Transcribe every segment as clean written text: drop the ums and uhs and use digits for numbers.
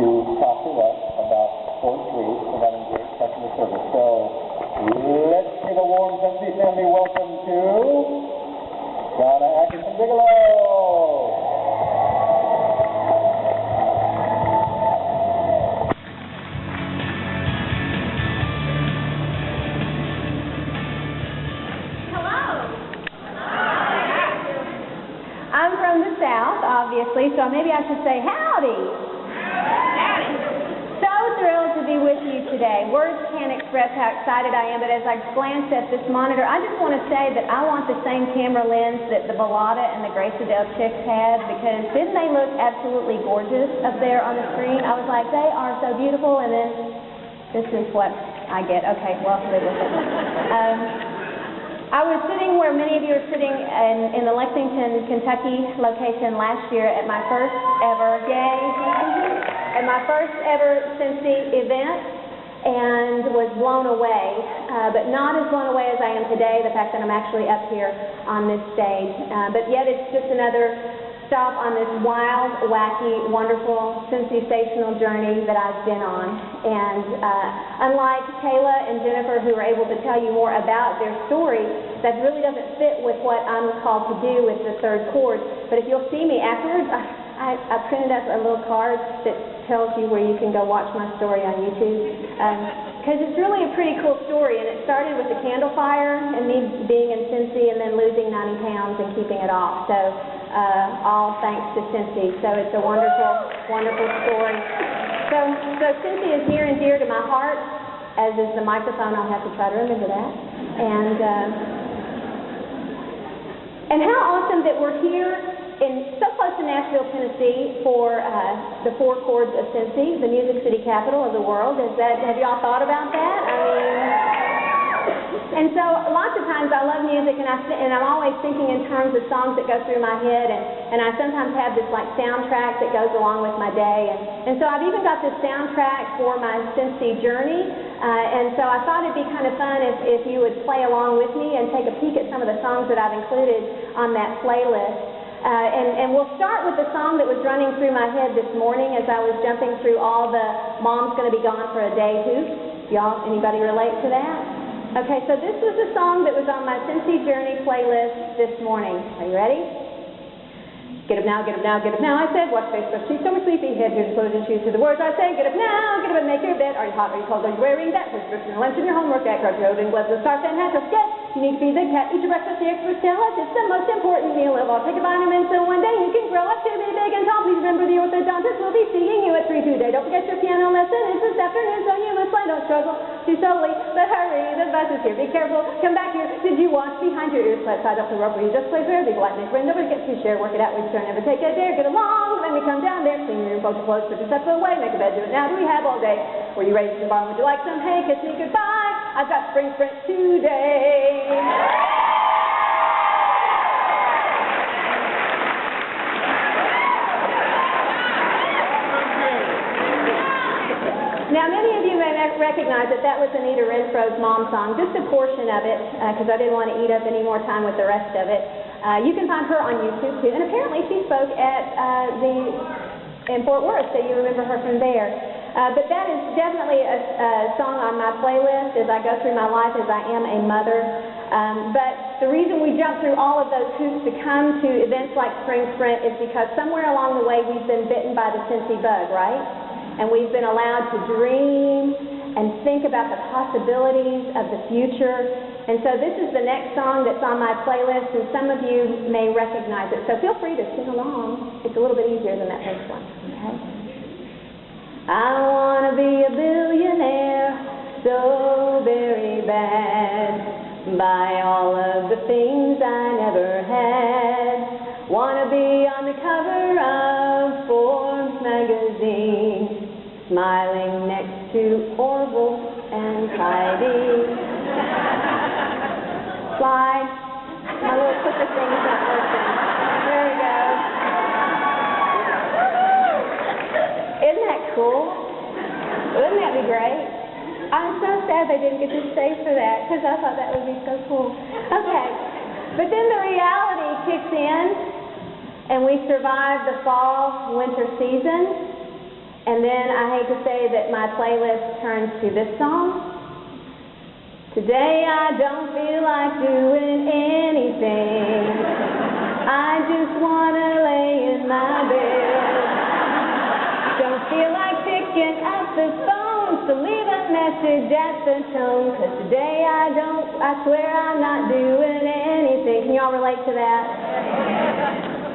to talk to us about Chord 3, providing great customer service. So let's give a warm Scentsy family welcome to Johnna Atkinson-Bigelow. I'm from the South, obviously, so maybe I should say howdy. Howdy. So thrilled to be with you today. Words can't express how excited I am, but as I glanced at this monitor, I just want to say that I want the same camera lens that the Bellata and the Grace Adele chicks had, because didn't they look absolutely gorgeous up there on the screen? I was like, they are so beautiful, and then this is what I get. Okay, well, live with it. I was sitting where many of you are sitting in the Lexington, Kentucky location last year at my first ever, at my first ever Scentsy event, and was blown away, but not as blown away as I am today, the fact that I'm actually up here on this stage. But yet it's just another stop on this wild, wacky, wonderful, sensational journey that I've been on. And unlike Kayla and Jennifer, who are able to tell you more about their story, that really doesn't fit with what I'm called to do with the third chord. But if you'll see me afterwards, I printed up a little card that tells you where you can go watch my story on YouTube. Because it's really a pretty cool story, and it started with the candle fire and me being in Scentsy and then losing 90 pounds and keeping it off. So all thanks to Scentsy. So it's a wonderful, wonderful story. So Scentsy is near and dear to my heart, as is the microphone. I'll have to try to remember that. And how awesome that we're here so close to Nashville, Tennessee, for the 4 Chords of Scentsy, the music city capital of the world. Have y'all thought about that? I mean, and so lots of times I love music, and I'm always thinking in terms of songs that go through my head, and I sometimes have this like soundtrack that goes along with my day, and so I've even got this soundtrack for my Scentsy journey, and so I thought it'd be kind of fun if you would play along with me and take a peek at some of the songs that I've included on that playlist. And we'll start with the song that was running through my head this morning as I was jumping through all the Mom's Gonna Be Gone for a Day hoops. Y'all, anybody relate to that? Okay, so this was the song that was on my Scentsy Journey playlist this morning. Are you ready? Get up now, get up now, get up now, I said. Wash face, brush teeth, stomach, sleepy head, here's clothes and shoes to the words I say. Get up and make your bed. Are you hot, are you cold, are you wearing that? Prescription, lunch, and your homework, that card, clothing, gloves, a scarf, and hat, just get. You need to feed the cat, eat your breakfast, the experts tell us it's the most important meal of all. Take a vitamin so one day you can grow up to be big and tall. Please remember the orthodontist will be seeing you at 3 today. Don't forget your piano lesson, it's this afternoon, so you must play. Don't struggle too slowly, but hurry, the bus is here. Be careful, come back here. Did you wash behind your ears? Let's side up the rope where you just play fair. Be black, make friend, nobody gets too share. Work it out, we turn, never take a dare. Get along, let me come down there. Clean your room, fold your clothes, put your stuff away. Make a bed, do it now. Do we have all day? Were you ready to the bar? Would you like some? Hey, kiss me goodbye. I've got spring sprint today. Now, many of you may recognize that was Anita Renfro's Mom song, just a portion of it, because I didn't want to eat up any more time with the rest of it. You can find her on YouTube, too, and apparently she spoke at in Fort Worth, so you remember her from there. But that is definitely a song on my playlist as I go through my life, as I am a mother. But the reason we jump through all of those hoops to come to events like Spring Sprint is because somewhere along the way we've been bitten by the Scentsy bug, right? And we've been allowed to dream and think about the possibilities of the future. And so this is the next song that's on my playlist, and some of you may recognize it. So feel free to sing along. It's a little bit easier than that first one. Okay? I want to be a billionaire so very bad. Buy all of the things I never had. Want to be on the cover of Forbes magazine, smiling next to Orville and Heidi. Slide. My little clicker thing is not working. There we go. Isn't that cool? Wouldn't that be great? I'm so sad they didn't get to stay for that, because I thought that would be so cool. Okay. But then the reality kicks in, and we survive the fall, winter season, And then I hate to say that my playlist turns to this song. Today I don't feel like doing anything. I just want to lay in my bed. Don't feel like picking up the phone, so leave a message at the tone. 'Cause today I swear I'm not doing anything. Can y'all relate to that?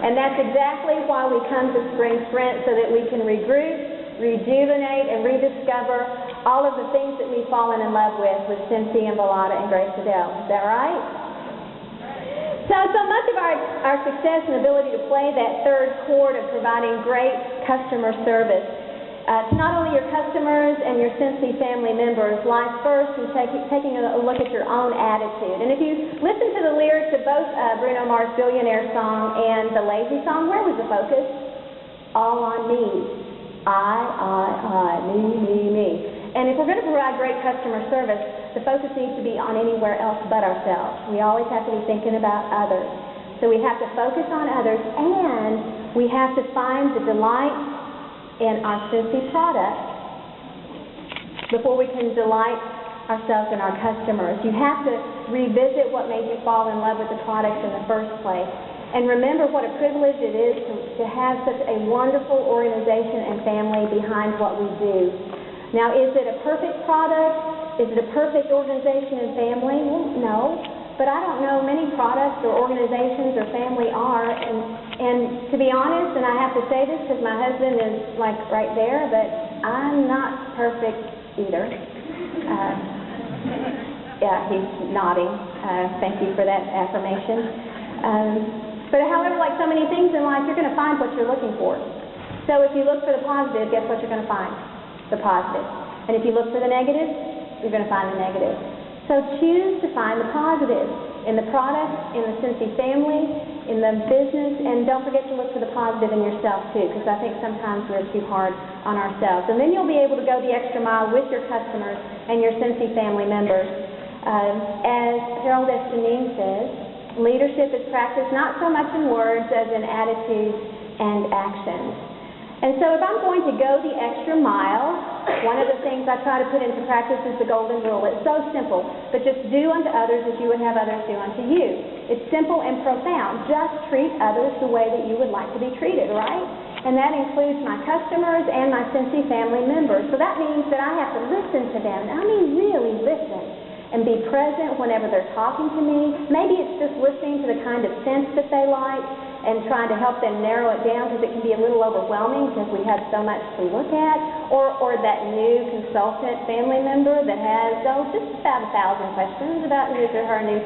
And that's exactly why we come to Spring Sprint, so that we can regroup, rejuvenate, and rediscover all of the things that we've fallen in love with Scentsy and Velada and Grace Adele. Is that right? So much of our success and ability to play that third chord of providing great customer service to not only your customers and your Scentsy family members lies first in taking a look at your own attitude. And if you listen to the lyrics of both Bruno Mars' Billionaire song and the Lazy song, where was the focus? All on me. I, me. And if we're going to provide great customer service, the focus needs to be on anywhere else but ourselves. We always have to be thinking about others. So we have to focus on others, and we have to find the delight in our Scentsy product before we can delight ourselves and our customers. You have to revisit what made you fall in love with the products in the first place. And remember what a privilege it is to have such a wonderful organization and family behind what we do. Now, is it a perfect product? Is it a perfect organization and family? Well, no. But I don't know many products or organizations or family are. And to be honest, and I have to say this because my husband is like right there, but I'm not perfect either. Yeah, he's nodding. Thank you for that affirmation. But however, like so many things in life, you're going to find what you're looking for. So if you look for the positive, guess what you're going to find? The positive. And if you look for the negative, you're going to find the negative. So choose to find the positive in the product, in the Scentsy family, in the business, and don't forget to look for the positive in yourself too, because I think sometimes we're too hard on ourselves. And then you'll be able to go the extra mile with your customers and your Scentsy family members. As Harold S. Janine says, leadership is practiced not so much in words as in attitudes and actions. And so if I'm going to go the extra mile, one of the things I try to put into practice is the golden rule. It's so simple, but just do unto others as you would have others do unto you. It's simple and profound. Just treat others the way that you would like to be treated, right? And that includes my customers and my Scentsy family members. So that means that I have to listen to them. I mean, really listen. And be present whenever they're talking to me. Maybe it's just listening to the kind of scents that they like and trying to help them narrow it down, because it can be a little overwhelming because we have so much to look at. Or that new consultant family member that has, just about 1,000 questions about his or her new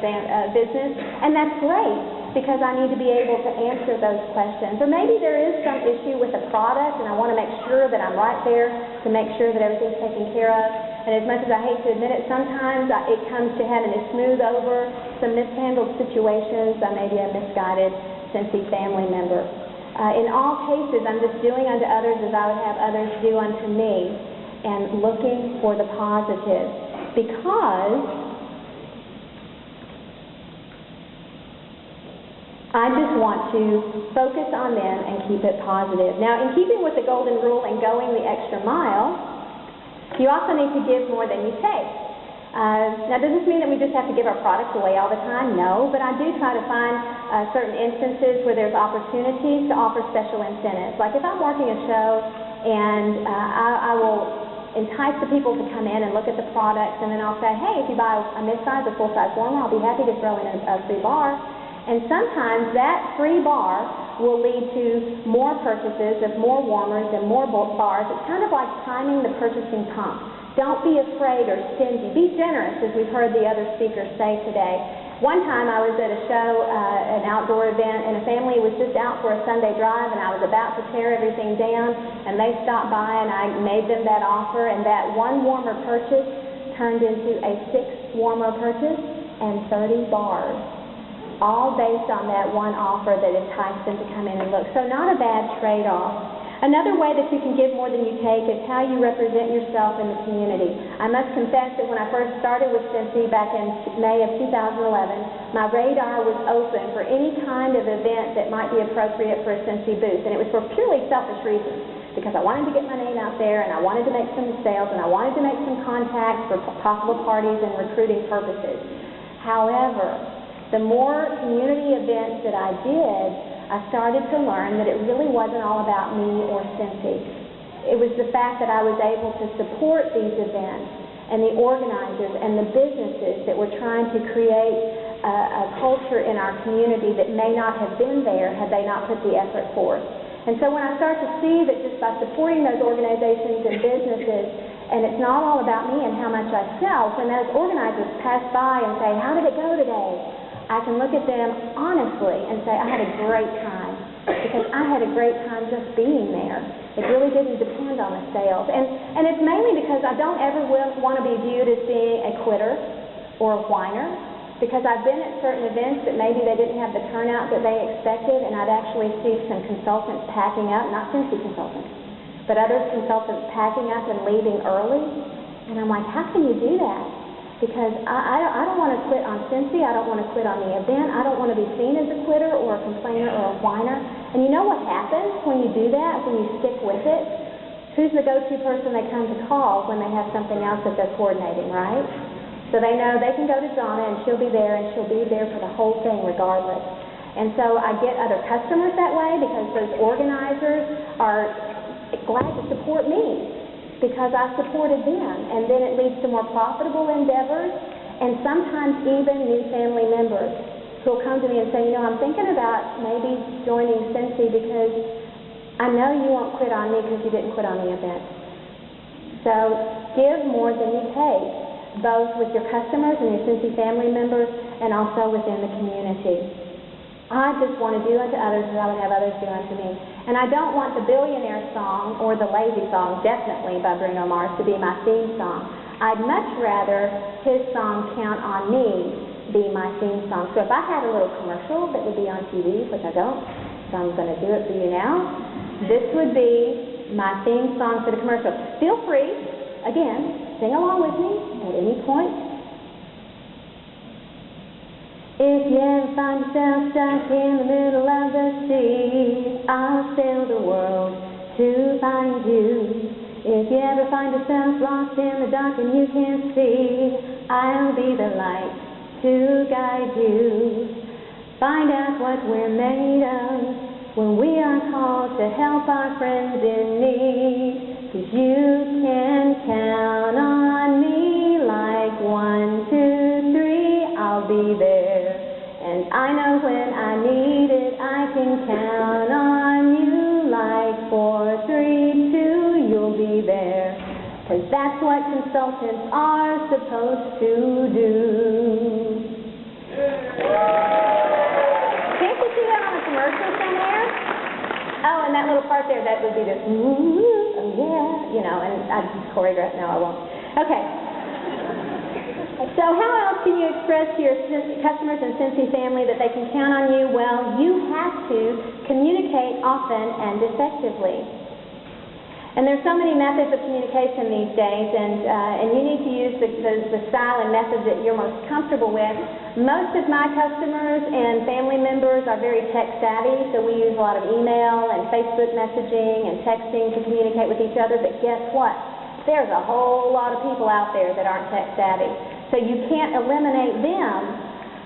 business. And that's great, because I need to be able to answer those questions. Or maybe there is some issue with the product and I want to make sure that I'm right there to make sure that everything's taken care of. And as much as I hate to admit it, sometimes it comes to having to smooth over some mishandled situations by maybe a misguided Scentsy family member. In all cases, I'm just doing unto others as I would have others do unto me, and looking for the positive, because I just want to focus on them and keep it positive. Now, in keeping with the golden rule and going the extra mile, you also need to give more than you take. Now, does this mean that we just have to give our products away all the time? No, but I do try to find certain instances where there's opportunities to offer special incentives. Like if I'm working a show and I will entice the people to come in and look at the products, and then I'll say, hey, if you buy a mid-size or full-size warmer, I'll be happy to throw in a free bar. And sometimes that free bar will lead to more purchases of more warmers and more bars. It's kind of like timing the purchasing pump. Don't be afraid or stingy. Be generous, as we've heard the other speakers say today. One time I was at a show, an outdoor event, and a family was just out for a Sunday drive, and I was about to tear everything down, and they stopped by, and I made them that offer, and that one warmer purchase turned into a 6 warmer purchase and 30 bars. All based on that one offer that enticed them to come in and look. So not a bad trade-off. Another way that you can give more than you take is how you represent yourself in the community. I must confess that when I first started with Scentsy back in May of 2011, my radar was open for any kind of event that might be appropriate for a Scentsy booth, and it was for purely selfish reasons. because I wanted to get my name out there, and I wanted to make some sales, and I wanted to make some contacts for possible parties and recruiting purposes. However, the more community events that I did, I started to learn that it really wasn't all about me or Scentsy. It was the fact that I was able to support these events and the organizers and the businesses that were trying to create a culture in our community that may not have been there had they not put the effort forth. And so when I start to see that just by supporting those organizations and businesses, and it's not all about me and how much I sell, when those organizers pass by and say, "How did it go today?" I can look at them honestly and say, "I had a great time," because I had a great time just being there. It really didn't depend on the sales. And it's mainly because I don't ever want to be viewed as being a quitter or a whiner, because I've been at certain events that maybe they didn't have the turnout that they expected, and I'd actually see some consultants packing up, not Scentsy consultants, but other consultants packing up and leaving early. And I'm like, how can you do that? Because I don't want to quit on Scentsy, I don't want to quit on the event, I don't want to be seen as a quitter or a complainer or a whiner. And you know what happens when you do that, when you stick with it? Who's the go-to person they come to call when they have something else that they're coordinating, right? So they know they can go to Johnna and she'll be there, and she'll be there for the whole thing regardless. And so I get other customers that way because those organizers are glad to support me, because I supported them, and then it leads to more profitable endeavors, and sometimes even new family members who'll come to me and say, "You know, I'm thinking about maybe joining Scentsy because I know you won't quit on me because you didn't quit on the event." So give more than you take, both with your customers and your Scentsy family members, and also within the community. I just want to do unto others as I would have others do unto me. And I don't want the Billionaire song or the Lazy song, definitely by Bruno Mars, to be my theme song. I'd much rather his song, Count on Me, be my theme song. So if I had a little commercial that would be on TV, which I don't, so I'm going to do it for you now, this would be my theme song for the commercial. Feel free, again, sing along with me at any point. If you ever find yourself stuck in the middle of the sea, I'll sail the world to find you. If you ever find yourself lost in the dark and you can't see, I'll be the light to guide you. Find out what we're made of when we are called to help our friends in need. 'Cause you can count on me like 1, 2, 3, I'll be there. And I know when I need it, I can count on you like 4, 3, 2, you'll be there. 'Cause that's what consultants are supposed to do. Can't you see that on a commercial somewhere? Oh, and that little part there, that would be the, ooh, oh yeah, you know, and I just choreograph, no I won't. Okay. So how else can you express to your customers and Scentsy family that they can count on you? Well, you have to communicate often and effectively. And there's so many methods of communication these days, and you need to use the style and methods that you're most comfortable with. Most of my customers and family members are very tech savvy, so we use a lot of email and Facebook messaging and texting to communicate with each other, but guess what? There's a whole lot of people out there that aren't tech savvy. So you can't eliminate them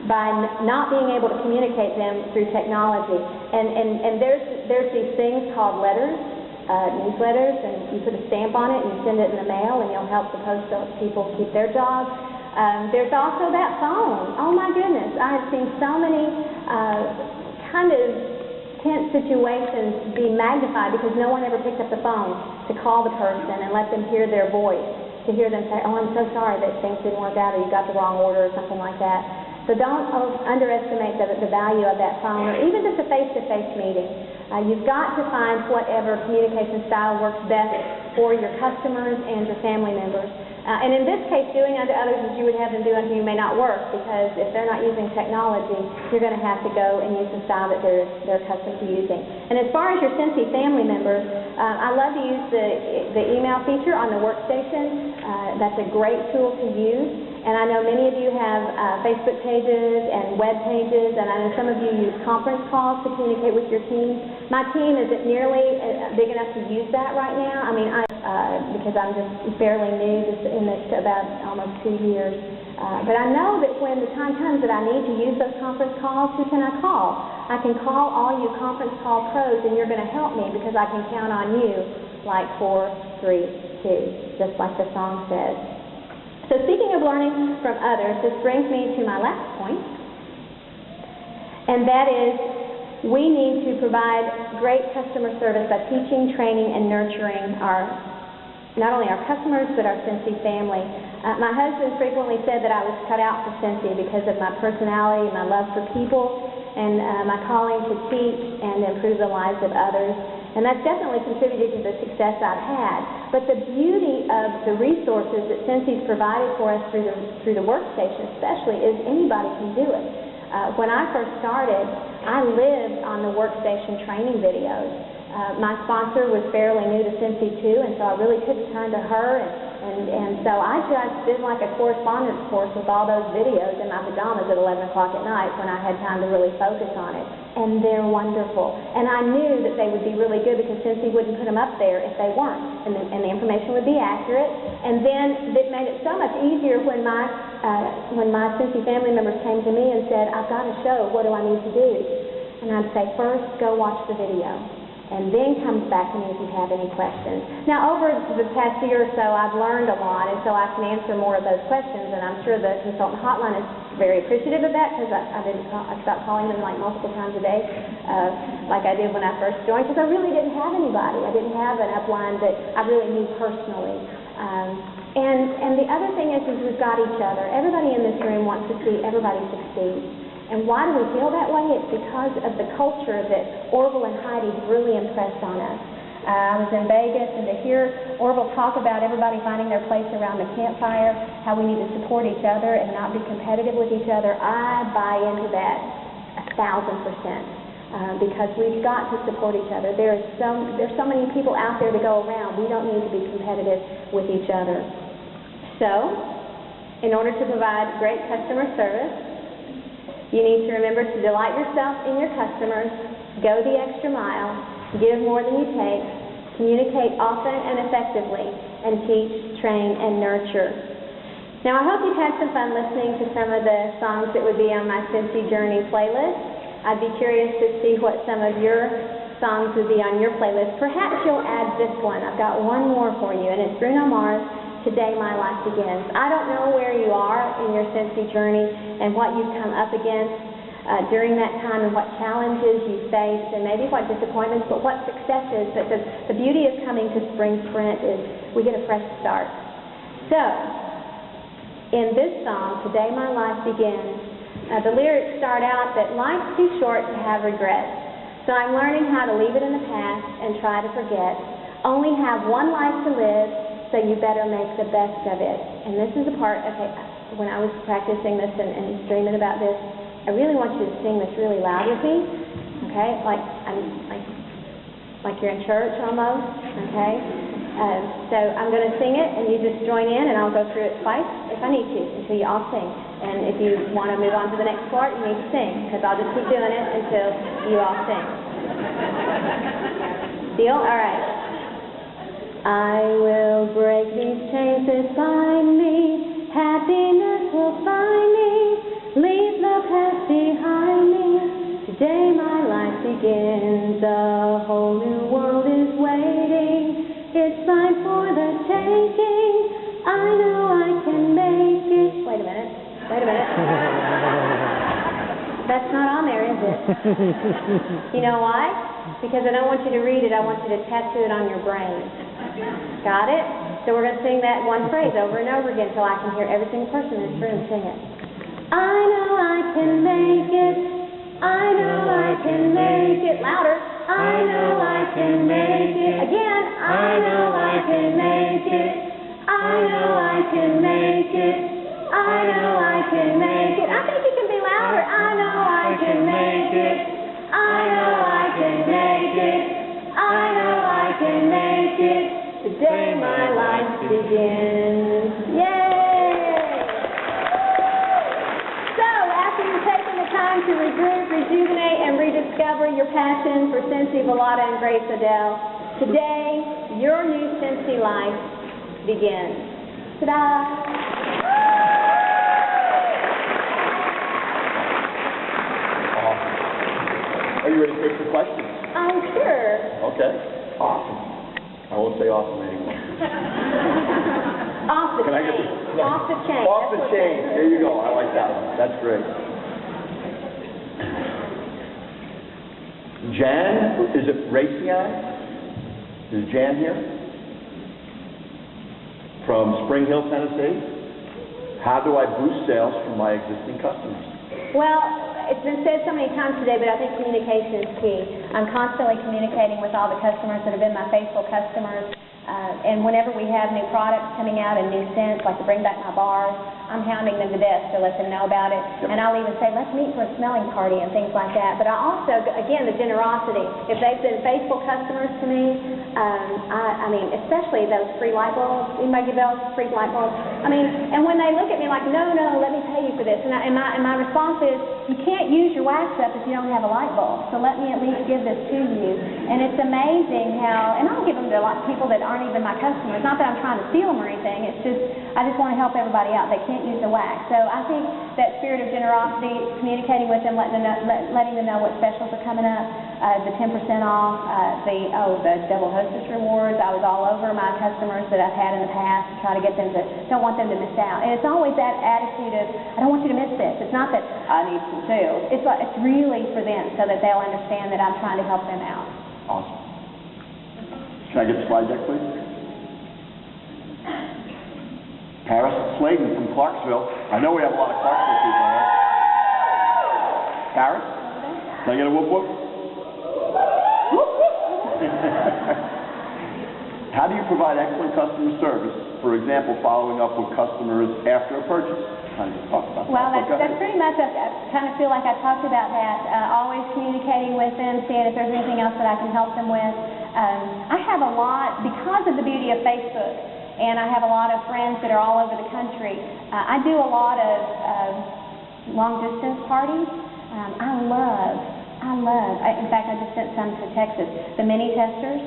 by not being able to communicate them through technology. And there's these things called letters, newsletters, and you put a stamp on it and you send it in the mail, and you'll help the post people keep their jobs. There's also that phone. Oh my goodness, I have seen so many kind of tense situations be magnified because no one ever picked up the phone to call the person and let them hear their voice, to hear them say, "Oh, I'm so sorry that things didn't work out, or you got the wrong order," or something like that. So don't underestimate the value of that phone, or even just a face-to-face meeting. You've got to find whatever communication style works best for your customers and your family members. And in this case, doing unto others as you would have them do unto you may not work, because if they're not using technology, you're going to have to go and use the style that they're accustomed to using. And as far as your Scentsy family members, I love to use the email feature on the workstation. That's a great tool to use. And I know many of you have Facebook pages and web pages, and I know some of you use conference calls to communicate with your team. My team isn't nearly big enough to use that right now. I mean, because I'm just fairly new, just in this about almost 2 years. But I know that when the time comes that I need to use those conference calls, who can I call? I can call all you conference call pros, and you're going to help me because I can count on you like 4, 3, 2, just like the song says. So speaking of learning from others, this brings me to my last point, and that is we need to provide great customer service by teaching, training, and nurturing not only our customers, but our Scentsy family. My husband frequently said that I was cut out for Scentsy because of my personality, my love for people, and my calling to teach and improve the lives of others. And that's definitely contributed to the success I've had. But the beauty of the resources that Scentsy's provided for us through the workstation especially is anybody can do it. When I first started, I lived on the workstation training videos. My sponsor was fairly new to Scentsy too, and so I really couldn't turn to her, and so I just did like a correspondence course with all those videos in my pajamas at 11 o'clock at night when I had time to really focus on it. And they're wonderful. And I knew that they would be really good because Scentsy wouldn't put them up there if they weren't, and the information would be accurate. And then it made it so much easier when my Scentsy family members came to me and said, I've got a show, what do I need to do? And I'd say, first, go watch the video, and then come back to me if you have any questions. Now, over the past year or so, I've learned a lot, and so I can answer more of those questions, and I'm sure the consultant hotline is very appreciative of that because I stopped calling them like multiple times a day, like I did when I first joined, because I really didn't have anybody. I didn't have an upline that I really knew personally. And the other thing is we've got each other. Everybody in this room wants to see everybody succeed. And why do we feel that way? It's because of the culture that Orville and Heidi have really impressed on us. I was in Vegas, and to hear Orville talk about everybody finding their place around the campfire, how we need to support each other and not be competitive with each other, I buy into that 1,000%. Because we've got to support each other. There's so many people out there to go around. We don't need to be competitive with each other. So, in order to provide great customer service, you need to remember to delight yourself in your customers, go the extra mile, give more than you take, communicate often and effectively, and teach, train, and nurture. Now, I hope you've had some fun listening to some of the songs that would be on my Scentsy Journey playlist. I'd be curious to see what some of your songs would be on your playlist. Perhaps you'll add this one. I've got one more for you, and it's Bruno Mars, Today My Life Begins. I don't know where you are in your Scentsy journey and what you've come up against during that time and what challenges you faced and maybe what disappointments, but what successes. But the beauty of coming to Spring Sprint is we get a fresh start. So, in this song, Today My Life Begins, the lyrics start out that life's too short to have regrets. So I'm learning how to leave it in the past and try to forget. Only have one life to live, so you better make the best of it. And this is the part, okay, when I was practicing this and dreaming about this, I really want you to sing this really loud with me, okay? Like you're in church almost, okay? So I'm going to sing it, and you just join in, and I'll go through it twice if I need to, until you all sing. And if you want to move on to the next part, you need to sing, because I'll just keep doing it until you all sing. Deal? All right. I will break these chains that bind me, happiness will find me, leave the past behind me, today my life begins, a whole new world is waiting, it's time for the taking, I know I can make it. Wait a minute. That's not on there, is it? You know why? Because I don't want you to read it, I want you to tattoo it on your brain. Got it? So we're going to sing that one phrase over and over again until I can hear every single person in this room sing it. I know I can make it. I know I can make it. Louder. I know I can make it. Again. I know I can make it. I know I can make it. I know I can make it. I think you can be louder. I know I can make it. I know I can make it. I know I can make it. Today my life begins. Yay! rejuvenate and rediscover your passion for Scentsy, Velada, and Grace Odell. Today, your new Scentsy life begins. Ta-da! Are you ready to take some questions? Sure. Okay. Awesome. I won't say awesome anymore. Off the Can I chain. get this? Off the chain. Off the chain. There you go. I like that one. That's great. Jan, is it Raytheon? Is Jan here? From Spring Hill, Tennessee. How do I boost sales from my existing customers? Well, it's been said so many times today, but I think communication is key. I'm constantly communicating with all the customers that have been my faithful customers. And whenever we have new products coming out and new scents, like to bring back my bars, I'm hounding them to death to let them know about it. Yep. And I'll even say, let's meet for a smelling party and things like that. But I also, again, the generosity. If they've been faithful customers to me, I mean, especially those free light bulbs. Anybody give those free light bulbs? I mean, and when they look at me like, no, let me pay you for this. And my response is, you can't use your wax up if you don't have a light bulb. So let me at least give this to you. And it's amazing how, and I'll give them to people that aren't even my customers. Not that I'm trying to steal them or anything. It's just, I just want to help everybody out. They can't use the wax. So I think that spirit of generosity, communicating with them, letting them know what specials are coming up, the 10% off, the double hostess rewards. I was all over my customers that I've had in the past to try to get them to, don't want them to miss out. And it's always that attitude of, I don't want you to miss this. It's not that I need some sales. It's really for them so that they'll understand that I'm trying to help them out. Awesome. Can I get the slide deck, please? Paris Sladen from Clarksville. I know we have a lot of Clarksville people here. Paris? Can I get a whoop whoop? Whoop whoop! How do you provide excellent customer service? For example, following up with customers after a purchase. Kind of talk about well, that. that's pretty much, I kind of feel like I talked about that. Always communicating with them, seeing if there's anything else that I can help them with. I have a lot, because of the beauty of Facebook, and I have a lot of friends that are all over the country. I do a lot of long-distance parties. In fact, I just sent some to Texas. The mini testers.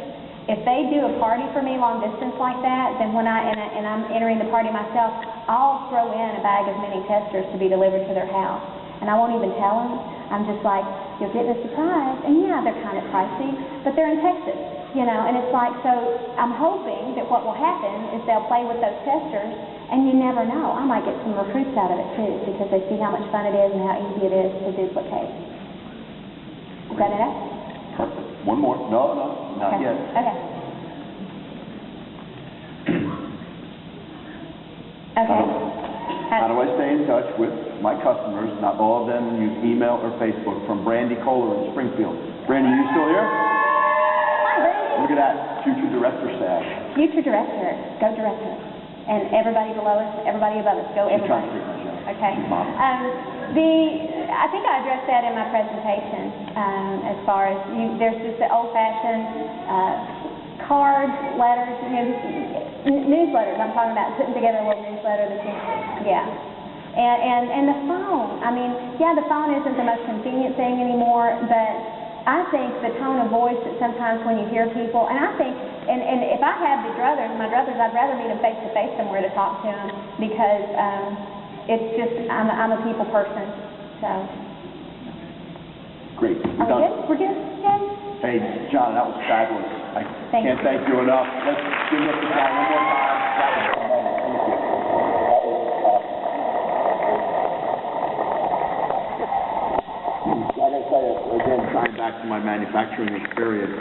If they do a party for me long distance like that, then when I'm entering the party myself, I'll throw in a bag of mini testers to be delivered to their house. And I won't even tell them. I'm just like, you're getting a surprise. And yeah, they're kind of pricey, but they're in Texas, you know. And it's like, so I'm hoping that what will happen is they'll play with those testers, and you never know. I might get some recruits out of it too, because they see how much fun it is and how easy it is to duplicate. Is that it? Perfect. One more. No, not okay. yet. Okay. Okay. How do I stay in touch with my customers? Not all of them use email or Facebook. From Brandy Kohler in Springfield. Brandy, you still here? Hi, Brandy. Look at that. Future director staff. Future director. Go director. And everybody below us, everybody above us. Go She's everybody. trying to take my job. Okay. She's modeling. I think I addressed that in my presentation, as far as there's just the old-fashioned cards, letters, newsletters. I'm talking about putting together a little newsletter that's and the phone. I mean, yeah, the phone isn't the most convenient thing anymore, but I think the tone of voice that sometimes when you hear people, and I think, and if I have my druthers, I'd rather meet them face to face somewhere to talk to them, because it's just, I'm a people person, so. Great. Are we good? We're good? Yay. Hey, John, that was fabulous. I can't thank you enough. Let's give it up to John one more time. That was tremendous. Thank you. That was awesome. I got to tell you, again, tying back to my manufacturing experience,